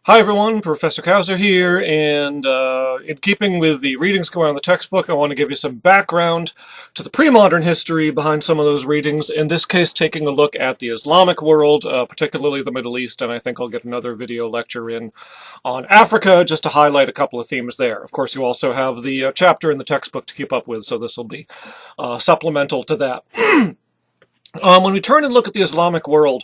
Hi everyone, Professor Kauser here, and in keeping with the readings going on in the textbook, I want to give you some background to the pre-modern history behind some of those readings, in this case taking a look at the Islamic world, particularly the Middle East, and I think I'll get another video lecture in on Africa just to highlight a couple of themes there. Of course, you also have the chapter in the textbook to keep up with, so this will be supplemental to that. When we turn and look at the Islamic world,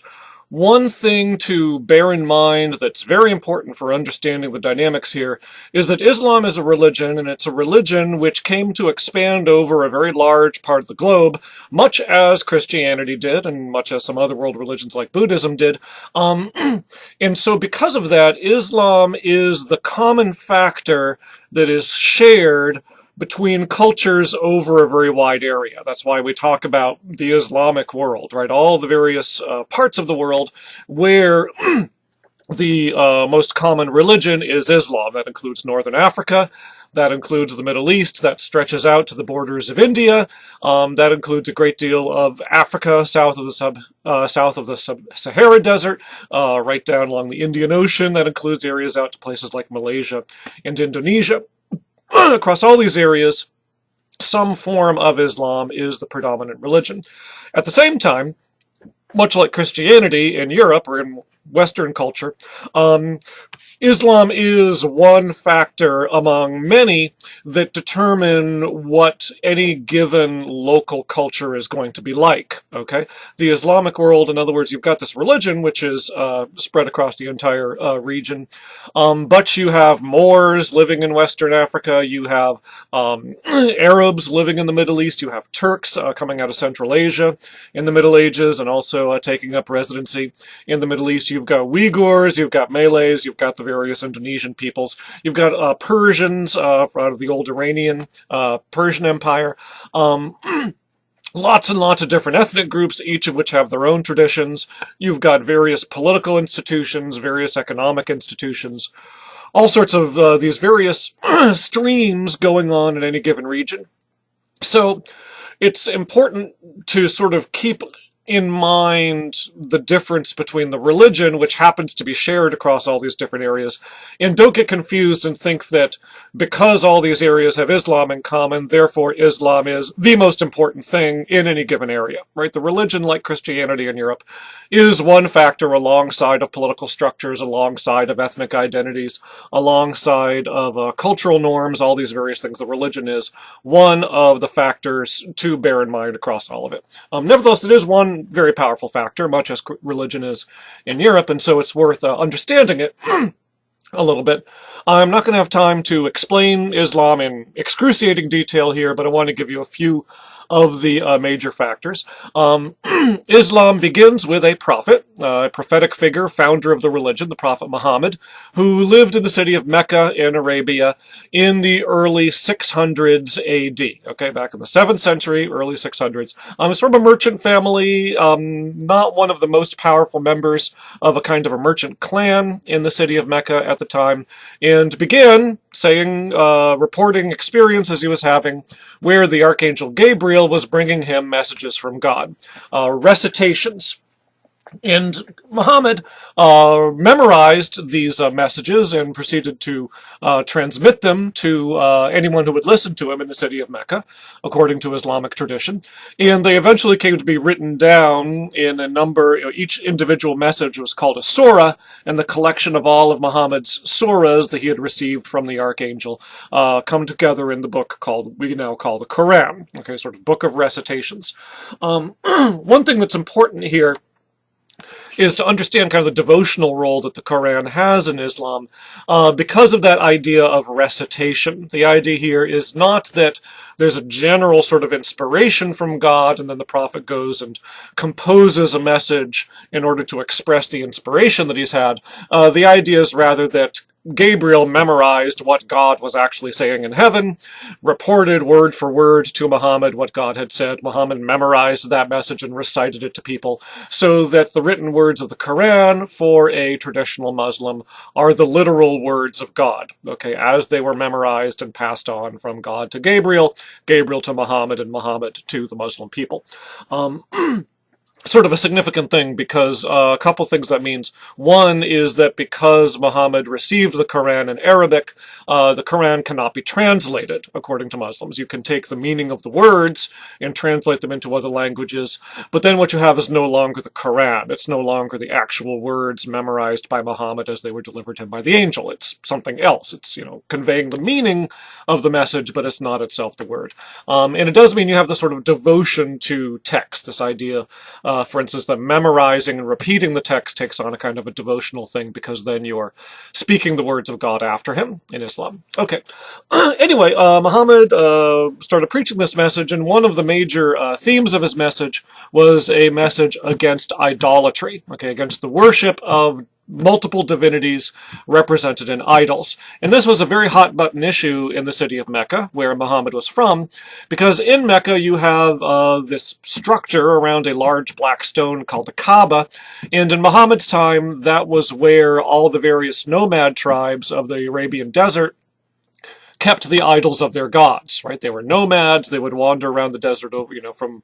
one thing to bear in mind that's very important for understanding the dynamics here is that Islam is a religion, and it's a religion which came to expand over a very large part of the globe, much as Christianity did, and much as some other world religions like Buddhism did. And so because of that, Islam is the common factor that is shared between cultures over a very wide area. That's why we talk about the Islamic world, right? All the various parts of the world where the most common religion is Islam. That includes Northern Africa, that includes the Middle East, that stretches out to the borders of India, that includes a great deal of Africa, south of the Sahara Desert, right down along the Indian Ocean. That includes areas out to places like Malaysia and Indonesia. Across all these areas, some form of Islam is the predominant religion. At the same time, much like Christianity in Europe or in Western culture, Islam is one factor among many that determine what any given local culture is going to be like, okay? The Islamic world, in other words, you've got this religion which is spread across the entire region, but you have Moors living in Western Africa, you have Arabs living in the Middle East, you have Turks coming out of Central Asia in the Middle Ages and also taking up residency in the Middle East. You've got Uyghurs, you've got Malays, you've got the various Indonesian peoples, you've got Persians out of the old Iranian Persian Empire. Lots and lots of different ethnic groups, each of which have their own traditions. You've got various political institutions, various economic institutions, all sorts of these various streams going on in any given region. So it's important to sort of keep in mind the difference between the religion, which happens to be shared across all these different areas, and don't get confused and think that because all these areas have Islam in common, therefore Islam is the most important thing in any given area, right? The religion, like Christianity in Europe, is one factor alongside of political structures, alongside of ethnic identities, alongside of cultural norms, all these various things. The religion is one of the factors to bear in mind across all of it. Nevertheless, it is one very powerful factor, much as religion is in Europe, and so it's worth understanding it a little bit. I'm not going to have time to explain Islam in excruciating detail here, but I want to give you a few of the major factors. Islam begins with a prophet, a prophetic figure, founder of the religion, the Prophet Muhammad, who lived in the city of Mecca in Arabia in the early 600s AD, okay, back in the 7th century, early 600s. He's from a merchant family, not one of the most powerful members of a kind of a merchant clan in the city of Mecca at the time, and began saying, reporting experiences he was having where the Archangel Gabriel was bringing him messages from God, recitations. And Muhammad memorized these messages and proceeded to transmit them to anyone who would listen to him in the city of Mecca, according to Islamic tradition. And they eventually came to be written down in a number, each individual message was called a surah, and the collection of all of Muhammad's surahs that he had received from the archangel come together in the book we now call the Quran, okay, sort of book of recitations. One thing that's important here is to understand kind of the devotional role that the Quran has in Islam because of that idea of recitation. The idea here is not that there's a general sort of inspiration from God and then the prophet goes and composes a message in order to express the inspiration that he's had. The idea is rather that Gabriel memorized what God was actually saying in heaven, reported word for word to Muhammad what God had said. Muhammad memorized that message and recited it to people, so that the written words of the Quran for a traditional Muslim are the literal words of God, okay, as they were memorized and passed on from God to Gabriel, Gabriel to Muhammad, and Muhammad to the Muslim people. sort of a significant thing because a couple things that means. One is that because Muhammad received the Quran in Arabic, the Quran cannot be translated, according to Muslims. You can take the meaning of the words and translate them into other languages, but then what you have is no longer the Quran. It's no longer the actual words memorized by Muhammad as they were delivered to him by the angel. It's something else. It's, conveying the meaning of the message, but it's not itself the word. And it does mean you have this sort of devotion to text, this idea, for instance, that memorizing and repeating the text takes on a kind of a devotional thing because then you're speaking the words of God after him in Islam. Okay. Anyway, Muhammad started preaching this message, and one of the major themes of his message was a message against idolatry, okay, against the worship of multiple divinities represented in idols. And this was a very hot-button issue in the city of Mecca, where Muhammad was from, because in Mecca you have this structure around a large black stone called the Kaaba, and in Muhammad's time that was where all the various nomad tribes of the Arabian desert kept the idols of their gods, right? They were nomads. They would wander around the desert over, from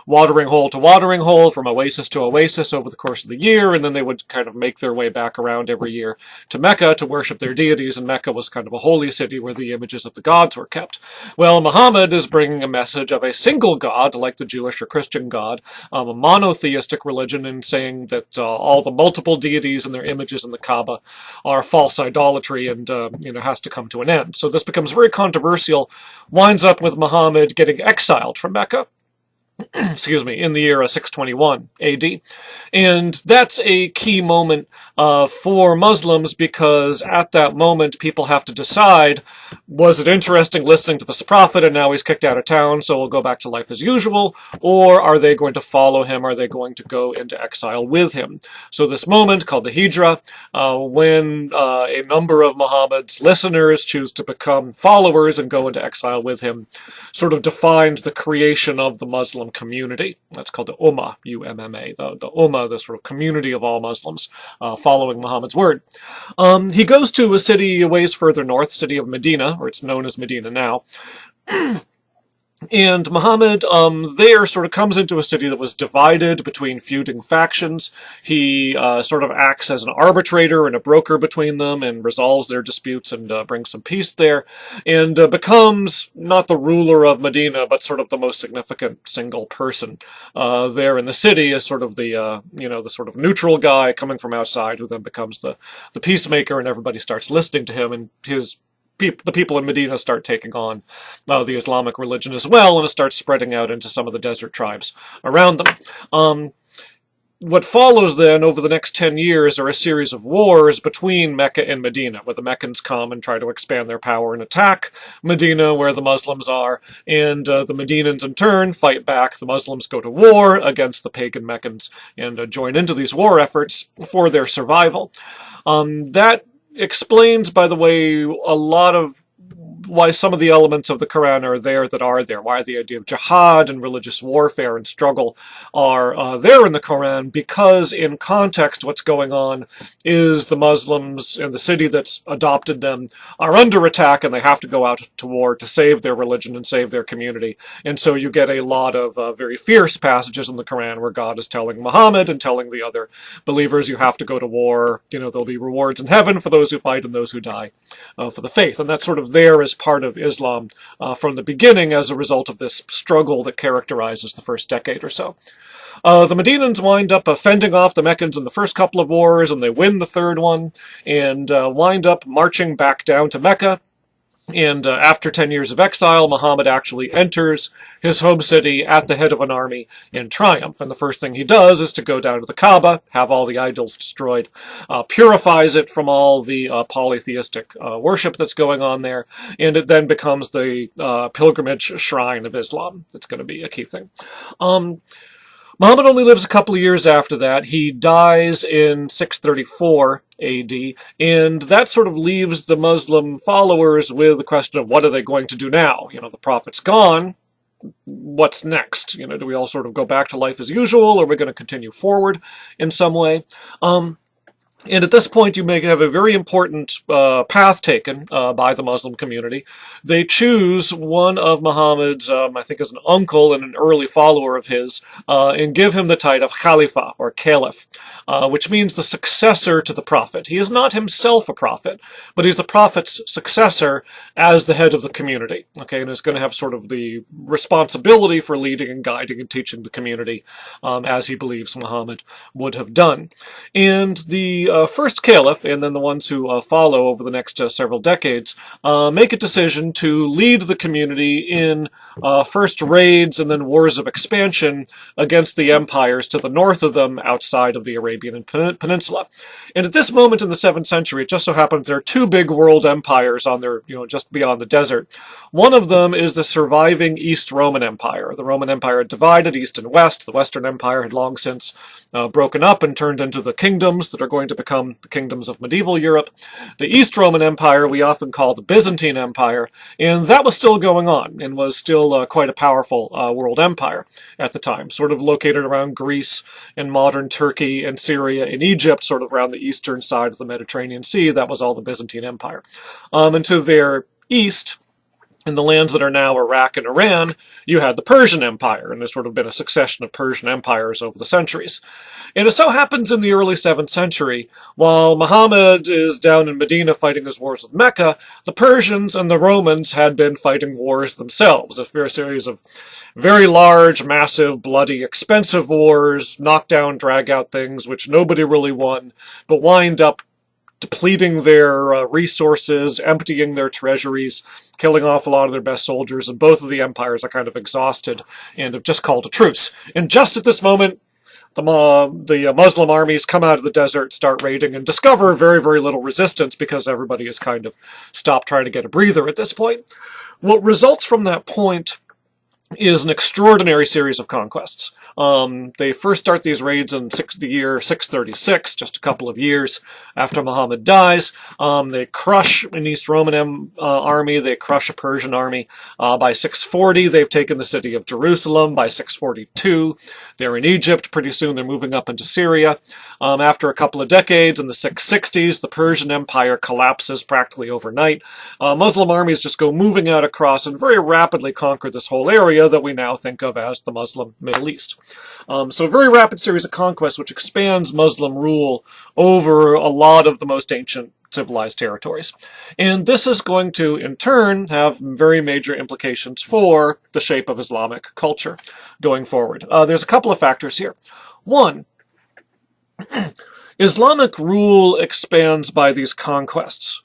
watering hole to watering hole, from oasis to oasis over the course of the year, and then they would kind of make their way back around every year to Mecca to worship their deities, and Mecca was kind of a holy city where the images of the gods were kept. Well, Muhammad is bringing a message of a single god, like the Jewish or Christian God, a monotheistic religion, and saying that all the multiple deities and their images in the Kaaba are false idolatry and, has to come to an end. So this becomes very controversial, winds up with Muhammad getting exiled from Mecca, excuse me, in the year 621 AD. And that's a key moment for Muslims because at that moment people have to decide, was it interesting listening to this prophet and now he's kicked out of town so we'll go back to life as usual, or are they going to follow him? Are they going to go into exile with him? So this moment called the Hijra, when a number of Muhammad's listeners choose to become followers and go into exile with him, sort of defines the creation of the Muslim community. That's called the Ummah, U-M-M-A, the Ummah, the sort of community of all Muslims following Muhammad's word. He goes to a city a ways further north, city of Medina, or it's known as Medina now. And Muhammad there sort of comes into a city that was divided between feuding factions. He sort of acts as an arbitrator and a broker between them and resolves their disputes and brings some peace there, and becomes not the ruler of Medina, but sort of the most significant single person there in the city as sort of the, the sort of neutral guy coming from outside who then becomes the peacemaker, and everybody starts listening to him, and the people in Medina start taking on the Islamic religion as well, and it starts spreading out into some of the desert tribes around them. What follows then over the next 10 years are a series of wars between Mecca and Medina, where the Meccans come and try to expand their power and attack Medina, where the Muslims are, and the Medinans in turn fight back. The Muslims go to war against the pagan Meccans and join into these war efforts for their survival. That explains, by the way, a lot of why some of the elements of the Quran are there, why the idea of jihad and religious warfare and struggle are there in the Quran, because in context what's going on is the Muslims in the city that's adopted them are under attack and they have to go out to war to save their religion and save their community. And so you get a lot of very fierce passages in the Quran where God is telling Muhammad and telling the other believers, you have to go to war, there'll be rewards in heaven for those who fight and those who die for the faith. And that's sort of there as part of Islam from the beginning as a result of this struggle that characterizes the first decade or so. The Medinans wind up fending off the Meccans in the first couple of wars, and they win the third one, and wind up marching back down to Mecca. And after 10 years of exile, Muhammad actually enters his home city at the head of an army in triumph. And the first thing he does is to go down to the Kaaba, have all the idols destroyed, purifies it from all the polytheistic worship that's going on there, and it then becomes the pilgrimage shrine of Islam. It's going to be a key thing. Muhammad only lives a couple of years after that. He dies in 634 AD, and that sort of leaves the Muslim followers with the question of what are they going to do now? The prophet's gone. What's next? Do we all sort of go back to life as usual, or are we going to continue forward in some way? And at this point, you may have a very important path taken by the Muslim community. They choose one of Muhammad's, I think, as an uncle and an early follower of his, and give him the title of Khalifa, or Caliph, which means the successor to the Prophet. He is not himself a prophet, but he's the Prophet's successor as the head of the community. Okay, and is going to have sort of the responsibility for leading and guiding and teaching the community as he believes Muhammad would have done. And the first caliph, and then the ones who follow over the next several decades, make a decision to lead the community in first raids and then wars of expansion against the empires to the north of them outside of the Arabian Peninsula. And at this moment in the 7th century, it just so happens there are two big world empires on their, just beyond the desert. One of them is the surviving East Roman Empire. The Roman Empire had divided east and west. The Western Empire had long since broken up and turned into the kingdoms that are going to become the kingdoms of medieval Europe. The East Roman Empire we often call the Byzantine Empire, and that was still going on and was still quite a powerful world empire at the time, sort of located around Greece and modern Turkey and Syria and Egypt, sort of around the eastern side of the Mediterranean Sea. That was all the Byzantine Empire. And to their east, in the lands that are now Iraq and Iran, you had the Persian Empire, and there's sort of been a succession of Persian empires over the centuries. And it so happens in the early 7th century, while Muhammad is down in Medina fighting his wars with Mecca, the Persians and the Romans had been fighting wars themselves, a fair series of very large, massive, bloody, expensive wars, knock-down, drag-out things, which nobody really won, but wind up depleting their resources, emptying their treasuries, killing off a lot of their best soldiers, and both of the empires are kind of exhausted and have just called a truce. And just at this moment, the Muslim armies come out of the desert, start raiding, and discover very, very little resistance because everybody has kind of stopped trying to get a breather at this point. What results from that point is an extraordinary series of conquests. They first start these raids in the year 636, just a couple of years after Muhammad dies. They crush an East Roman army, they crush a Persian army. By 640, they've taken the city of Jerusalem. By 642, they're in Egypt. Pretty soon, they're moving up into Syria. After a couple of decades, in the 660s, the Persian Empire collapses practically overnight. Muslim armies just go moving out across and very rapidly conquer this whole area that we now think of as the Muslim Middle East. So a very rapid series of conquests which expands Muslim rule over a lot of the most ancient civilized territories. And this is going to, in turn, have very major implications for the shape of Islamic culture going forward. There's a couple of factors here. One, Islamic rule expands by these conquests.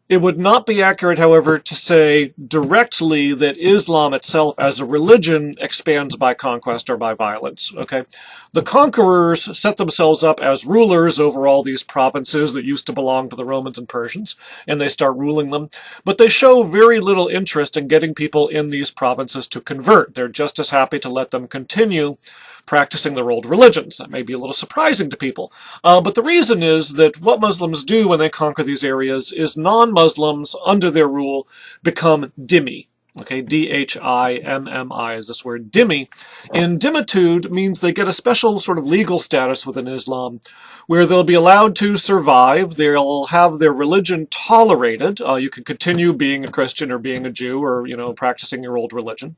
It would not be accurate, however, to say directly that Islam itself as a religion expands by conquest or by violence. Okay, the conquerors set themselves up as rulers over all these provinces that used to belong to the Romans and Persians, and they start ruling them. But they show very little interest in getting people in these provinces to convert. They're just as happy to let them continue practicing their old religions. That may be a little surprising to people. But the reason is that what Muslims do when they conquer these areas is non-Muslims, under their rule, become dhimmi. Okay, D-H-I-M-M-I is this word, dhimmi. And dhimmitude means they get a special sort of legal status within Islam where they'll be allowed to survive, they'll have their religion tolerated. You can continue being a Christian or being a Jew or, practicing your old religion.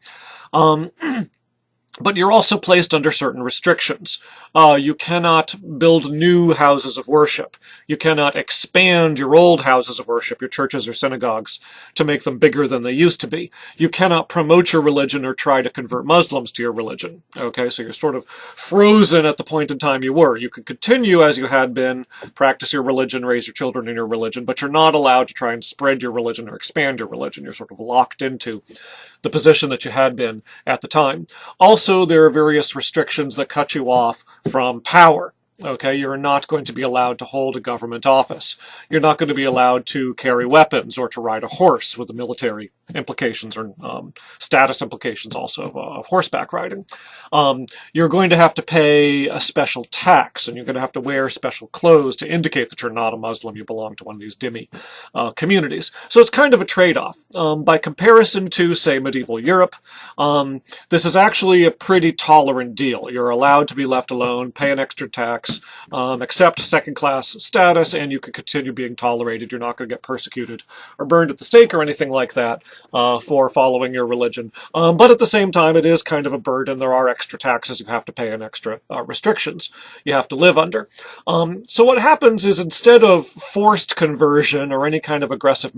But you're also placed under certain restrictions. You cannot build new houses of worship. You cannot expand your old houses of worship, your churches or synagogues, to make them bigger than they used to be. You cannot promote your religion or try to convert Muslims to your religion. Okay, so you're sort of frozen at the point in time you were. You could continue as you had been, practice your religion, raise your children in your religion, but you're not allowed to try and spread your religion or expand your religion. You're sort of locked into the position that you had been at the time. Also, there are various restrictions that cut you off from power. Okay, you're not going to be allowed to hold a government office. You're not going to be allowed to carry weapons or to ride a horse with a military implications or status implications also of horseback riding. You're going to have to pay a special tax, and you're going to have to wear special clothes to indicate that you're not a Muslim, you belong to one of these dhimmi communities. So it's kind of a trade-off. By comparison to, say, medieval Europe, this is actually a pretty tolerant deal. You're allowed to be left alone, pay an extra tax, accept second-class status, and you can continue being tolerated. You're not going to get persecuted or burned at the stake or anything like that for following your religion. But at the same time, it is kind of a burden. There are extra taxes you have to pay and extra restrictions you have to live under. So what happens is, instead of forced conversion or any kind of aggressive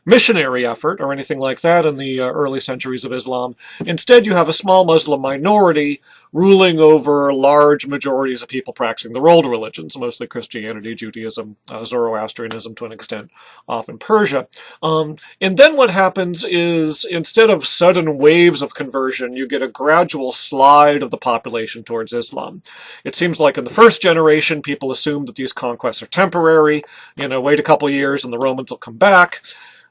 missionary effort or anything like that in the early centuries of Islam, instead you have a small Muslim minority ruling over large majorities of people practicing their old religions, mostly Christianity, Judaism, Zoroastrianism to an extent, often Persia. And then what happens is, instead of sudden waves of conversion, you get a gradual slide of the population towards Islam. It seems like in the first generation, people assume that these conquests are temporary, wait a couple years and the Romans will come back.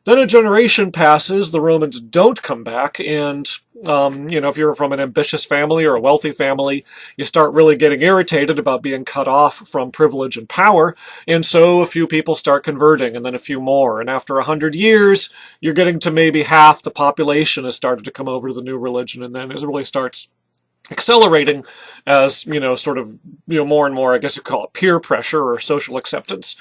Then a generation passes, the Romans don't come back, and, if you're from an ambitious family or a wealthy family, you start really getting irritated about being cut off from privilege and power, and so a few people start converting, and then a few more, and after 100 years, you're getting to maybe half the population has started to come over to the new religion, and then it really starts accelerating as, sort of, more and more, I guess you call it peer pressure or social acceptance,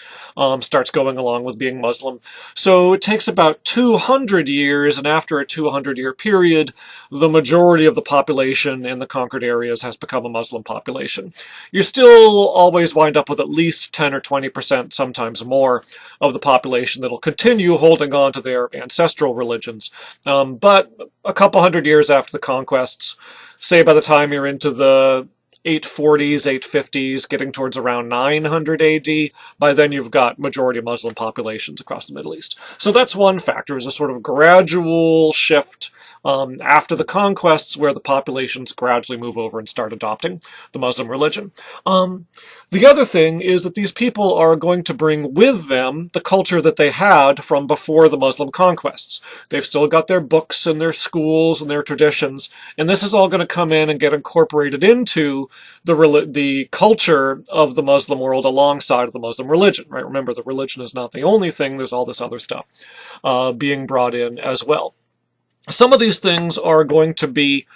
starts going along with being Muslim. So it takes about 200 years, and after a 200-year period, the majority of the population in the conquered areas has become a Muslim population. You still always wind up with at least 10 or 20%, sometimes more, of the population that'll continue holding on to their ancestral religions. But a couple hundred years after the conquests, say by the time you're into the 840s, 850s, getting towards around 900 AD, by then you've got majority Muslim populations across the Middle East. So that's one factor, is a sort of gradual shift after the conquests where the populations gradually move over and start adopting the Muslim religion. The other thing is that these people are going to bring with them the culture that they had from before the Muslim conquests. They've still got their books and their schools and their traditions, and this is all going to come in and get incorporated into the culture of the Muslim world alongside of the Muslim religion, right? Remember, the religion is not the only thing. There's all this other stuff being brought in as well. Some of these things are going to be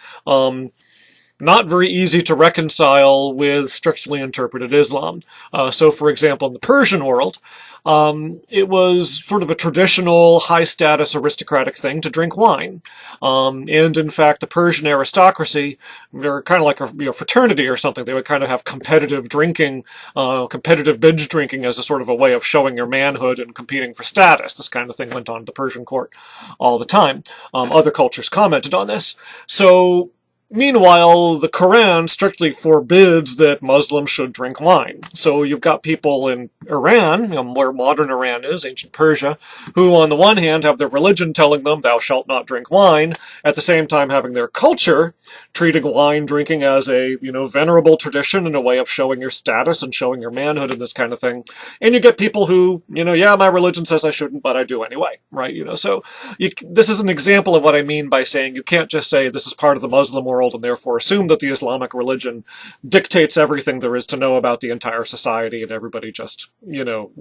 not very easy to reconcile with strictly interpreted Islam. So, for example, in the Persian world, it was sort of a traditional, high-status, aristocratic thing to drink wine. And in fact, the Persian aristocracy, they're kind of like a fraternity or something. They would kind of have competitive drinking, competitive binge drinking as a sort of a way of showing your manhood and competing for status. This kind of thing went on at the Persian court all the time. Other cultures commented on this. So, meanwhile, the Quran strictly forbids that Muslims should drink wine. So you've got people in Iran, where modern Iran is, ancient Persia, who on the one hand have their religion telling them thou shalt not drink wine, at the same time having their culture treating wine drinking as a, venerable tradition and a way of showing your status and showing your manhood and this kind of thing. And you get people who, yeah, my religion says I shouldn't, but I do anyway, right? So this is an example of what I mean by saying you can't just say this is part of the Muslim world and therefore assume that the Islamic religion dictates everything there is to know about the entire society and everybody just,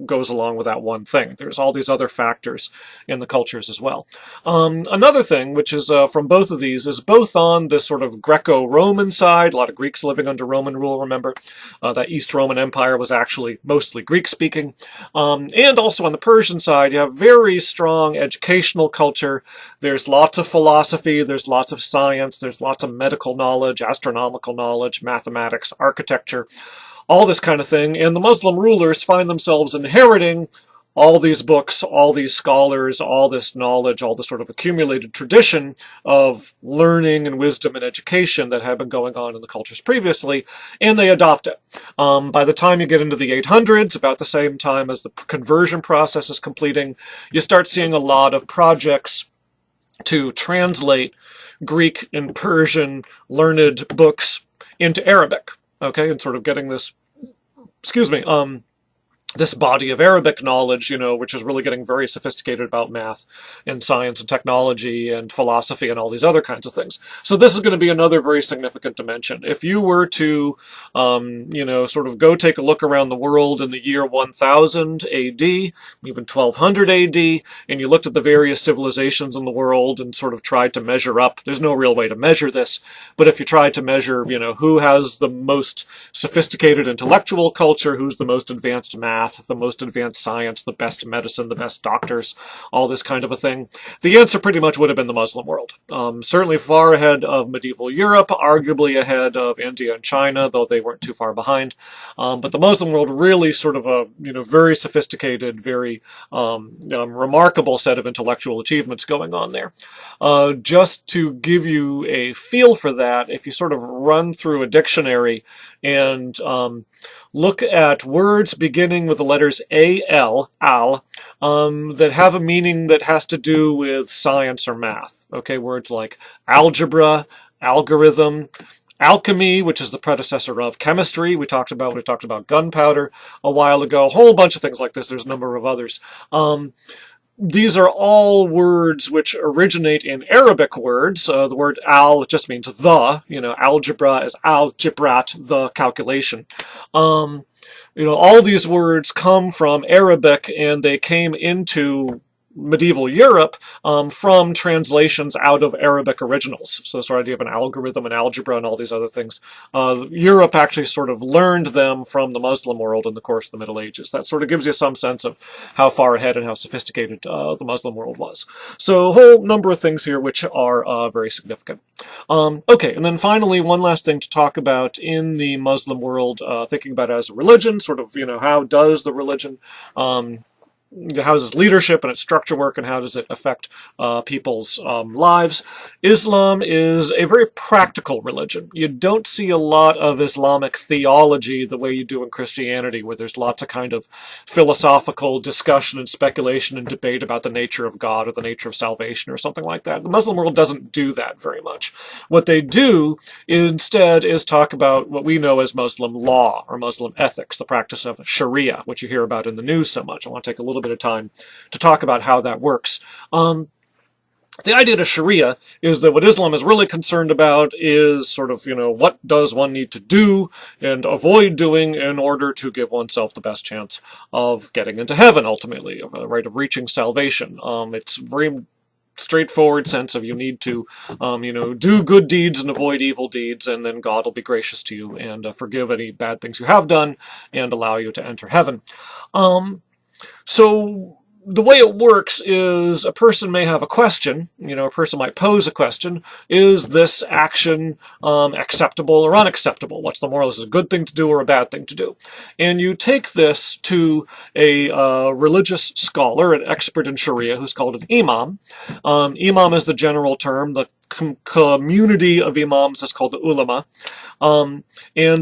goes along with that one thing. There's all these other factors in the cultures as well. Another thing, which is from both of these, is both on the sort of Greco-Roman side, a lot of Greeks living under Roman rule, remember, that East Roman Empire was actually mostly Greek-speaking, and also on the Persian side, you have very strong educational culture. There's lots of philosophy, there's lots of science, there's lots of medical knowledge, astronomical knowledge, mathematics, architecture, all this kind of thing, and the Muslim rulers find themselves inheriting all these books, all these scholars, all this knowledge, all this sort of accumulated tradition of learning and wisdom and education that had been going on in the cultures previously, and they adopt it. By the time you get into the 800s, about the same time as the conversion process is completing, you start seeing a lot of projects to translate Greek and Persian learned books into Arabic, okay, and sort of getting this, this body of Arabic knowledge, which is really getting very sophisticated about math and science and technology and philosophy and all these other kinds of things. So this is going to be another very significant dimension. If you were to, sort of go take a look around the world in the year 1000 AD, even 1200 AD, and you looked at the various civilizations in the world and sort of tried to measure up, there's no real way to measure this, but if you tried to measure, who has the most sophisticated intellectual culture, who's the most advanced math, the most advanced science, the best medicine, the best doctors, all this kind of a thing, the answer pretty much would have been the Muslim world. Certainly far ahead of medieval Europe, arguably ahead of India and China, though they weren't too far behind. But the Muslim world really sort of a very sophisticated, very remarkable set of intellectual achievements going on there. Just to give you a feel for that, if you sort of run through a dictionary and look at words beginning with the letters A-L, al, that have a meaning that has to do with science or math. Okay, words like algebra, algorithm, alchemy, which is the predecessor of chemistry. We talked about gunpowder a while ago. A whole bunch of things like this. There's a number of others. These are all words which originate in Arabic words. The word al just means the. Algebra is al-jibrat, the calculation. All these words come from Arabic, and they came into medieval Europe from translations out of Arabic originals. So this idea of an algorithm and algebra and all these other things. Europe actually sort of learned them from the Muslim world in the course of the Middle Ages. That sort of gives you some sense of how far ahead and how sophisticated the Muslim world was. So a whole number of things here which are very significant. Okay, and then finally, one last thing to talk about in the Muslim world, thinking about it as a religion, sort of, how does the religion how does its leadership and its structure work, and how does it affect people's lives? Islam is a very practical religion. You don't see a lot of Islamic theology the way you do in Christianity, where there's lots of kind of philosophical discussion and speculation and debate about the nature of God or the nature of salvation or something like that. The Muslim world doesn't do that very much. What they do instead is talk about what we know as Muslim law or Muslim ethics, the practice of Sharia, which you hear about in the news so much. I want to take a little bit of time to talk about how that works. The idea of Sharia is that what Islam is really concerned about is sort of, what does one need to do and avoid doing in order to give oneself the best chance of getting into heaven, ultimately, right, of reaching salvation. It's very straightforward sense of you need to, do good deeds and avoid evil deeds, and then God will be gracious to you and forgive any bad things you have done and allow you to enter heaven. So the way it works is a person may have a question, a person might pose a question, is this action acceptable or unacceptable? What's the moral? Is it a good thing to do or a bad thing to do? And you take this to a religious scholar, an expert in Sharia, who's called an imam. Imam is the general term. The community of imams is called the ulama. And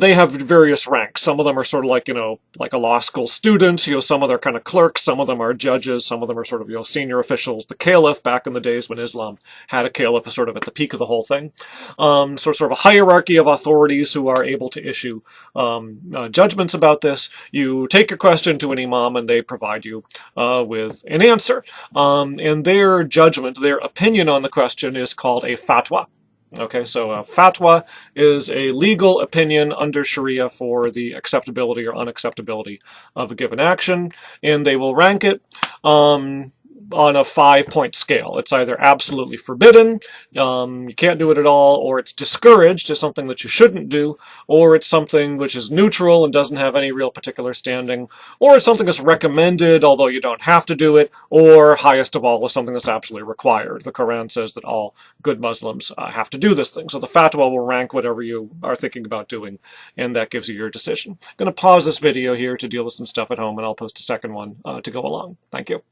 they have various ranks. Some of them are sort of like, like a law school student, some of them are kind of clerks, some of them are judges, some of them are sort of, senior officials. The caliph, back in the days when Islam had a caliph, is sort of at the peak of the whole thing. So sort of a hierarchy of authorities who are able to issue judgments about this. You take your question to an imam and they provide you with an answer. And their judgment, their opinion on the question is called a fatwa. Okay, so a fatwa is a legal opinion under Sharia for the acceptability or unacceptability of a given action, and they will rank it on a 5-point scale. It's either absolutely forbidden, you can't do it at all, or it's discouraged, is something that you shouldn't do, or it's something which is neutral and doesn't have any real particular standing, or it's something that's recommended, although you don't have to do it, or highest of all is something that's absolutely required. The Quran says that all good Muslims have to do this thing. So the fatwa will rank whatever you are thinking about doing, and that gives you your decision. I'm going to pause this video here to deal with some stuff at home, and I'll post a second one to go along. Thank you.